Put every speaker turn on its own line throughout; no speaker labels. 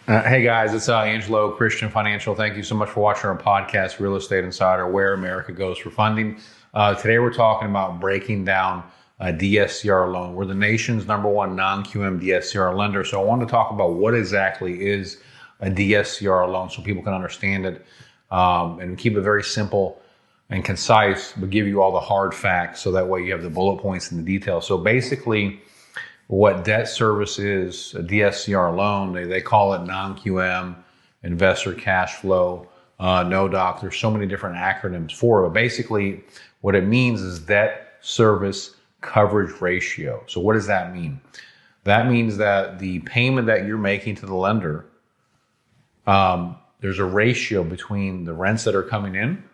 Hey guys, it's Angelo Christian Financial. Thank you so much for watching our podcast, Real Estate Insider, Where America Goes for Funding. Today we're talking about breaking down a DSCR loan. We're the nation's #1 non-QM DSCR lender. So I wanted to talk about what exactly is a DSCR loan so people can understand it and keep it very simple and concise, but give you all the hard facts so that way you have the bullet points and the details. So basically, what debt service is, a DSCR loan, they call it non-QM, investor cash flow, no doc. There's so many different acronyms for it. But basically, what it means is debt service coverage ratio. So what does that mean? That means that the payment that you're making to the lender, there's a ratio between the rents that are coming in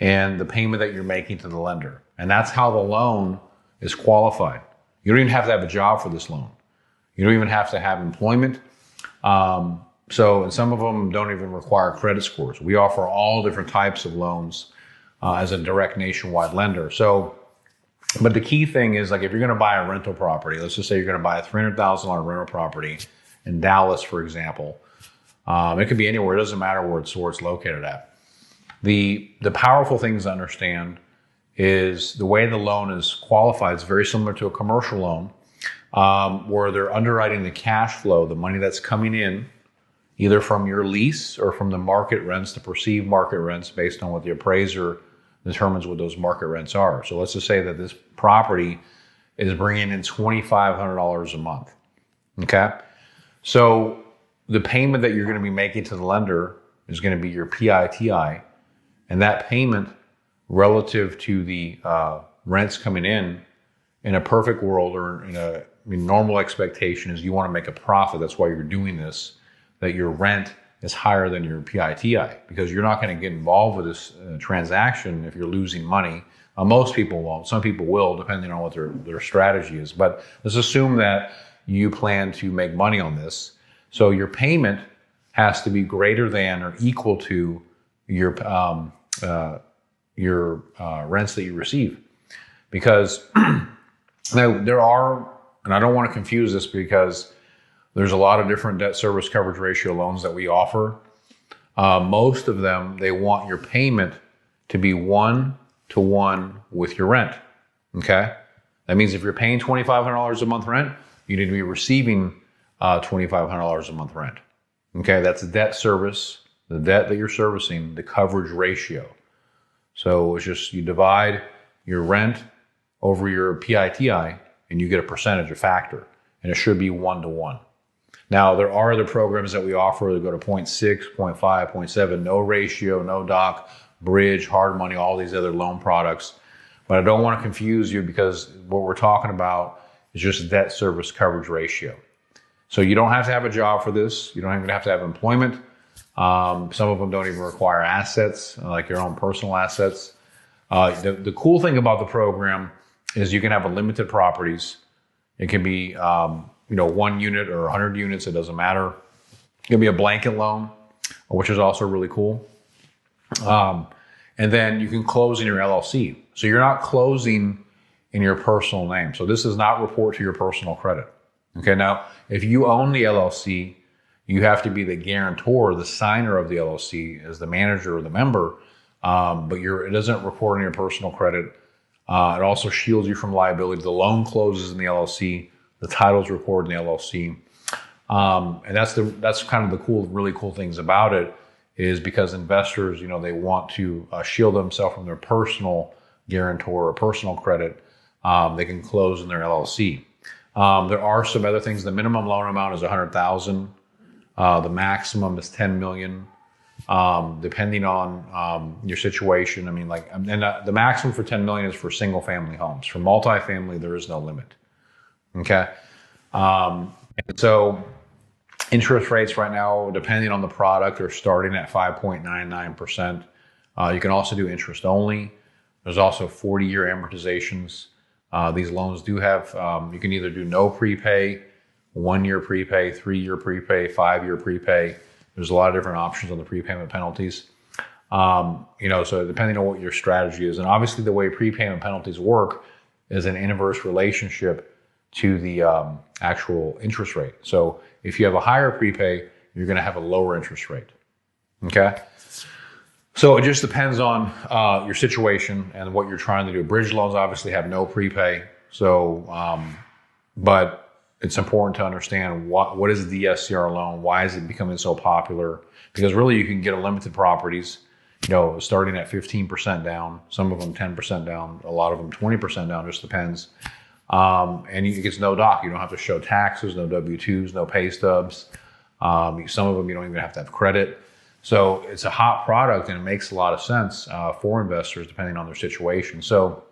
and the payment that you're making to the lender. And that's how the loan is qualified. You don't even have to have a job for this loan. You don't even have to have employment. And some of them don't even require credit scores. We offer all different types of loans as a direct nationwide lender. But the key thing is, like, if you're going to buy a rental property, let's just say you're going to buy a $300,000 rental property in Dallas, for example. It could be anywhere. It doesn't matter where it's located at. The powerful things to understand is the way the loan is qualified is very similar to a commercial loan, where they're underwriting the cash flow, the money that's coming in, either from your lease or from the market rents, the perceived market rents based on what the appraiser determines what those market rents are. So let's just say that this property is bringing in $2,500 a month, okay? So the payment that you're going to be making to the lender is going to be your PITI, and that payment relative to the rents coming in a perfect world, or normal expectation is you want to make a profit. That's why you're doing this, that your rent is higher than your PITI, because you're not going to get involved with this transaction if you're losing money. Most people won't. Some people will, depending on what their strategy is. But let's assume that you plan to make money on this. So your payment has to be greater than or equal to your rents that you receive. Because now there are, and I don't want to confuse this, because there's a lot of different debt service coverage ratio loans that we offer. Most of them, they want your payment to be 1-to-1 with your rent, okay? That means if you're paying $2,500 a month rent, you need to be receiving $2,500 a month rent, okay? That's debt service, the debt that you're servicing, the coverage ratio. So it's just you divide your rent over your PITI and you get a percentage, a factor, and it should be 1-to-1. Now, there are other programs that we offer that go to 0.6, 0.5, 0.7, no ratio, no doc, bridge, hard money, all these other loan products. But I don't want to confuse you, because what we're talking about is just debt service coverage ratio. So you don't have to have a job for this. You don't even have to have employment. Some of them don't even require assets, like your own personal assets. The cool thing about the program is you can have unlimited properties. It can be, 1 unit or 100 units. It doesn't matter. It can be a blanket loan, which is also really cool. And then you can close in your LLC. So you're not closing in your personal name. So this does not report to your personal credit. Okay. Now, if you own the LLC, you have to be the guarantor, the signer of the LLC, as the manager or the member, but it doesn't report on your personal credit. It also shields you from liability. The loan closes in the LLC, the title's recorded in the LLC, and that's kind of the really cool things about it, is because investors, they want to shield themselves from their personal guarantor or personal credit. They can close in their LLC. There are some other things. The minimum loan amount is $100,000. The maximum is $10 million, depending on your situation. The maximum for $10 million is for single family homes. For multifamily, there is no limit. Okay. And so interest rates right now, depending on the product, are starting at 5.99%. You can also do interest only. There's also 40-year amortizations. These loans do have, you can either do no prepay, 1-year prepay, 3-year prepay, 5-year prepay. There's a lot of different options on the prepayment penalties. So depending on what your strategy is, and obviously the way prepayment penalties work is an inverse relationship to the actual interest rate. So if you have a higher prepay, you're going to have a lower interest rate. Okay. So it just depends on your situation and what you're trying to do. Bridge loans obviously have no prepay. So, but it's important to understand what is the DSCR loan? Why is it becoming so popular? Because really you can get unlimited properties, starting at 15% down, some of them 10% down, a lot of them 20% down, just depends. And it's no doc. You don't have to show taxes, no W-2s, no pay stubs. Some of them you don't even have to have credit. So it's a hot product and it makes a lot of sense for investors depending on their situation. So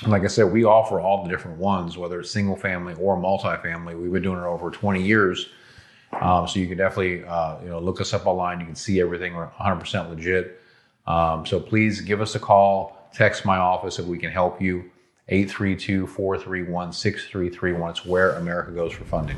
like I said, we offer all the different ones, whether it's single family or multifamily. We've been doing it over 20 years. So you can definitely look us up online. You can see everything. We're 100% legit. So please give us a call, text my office if we can help you. 832-431-6331. It's where America goes for funding.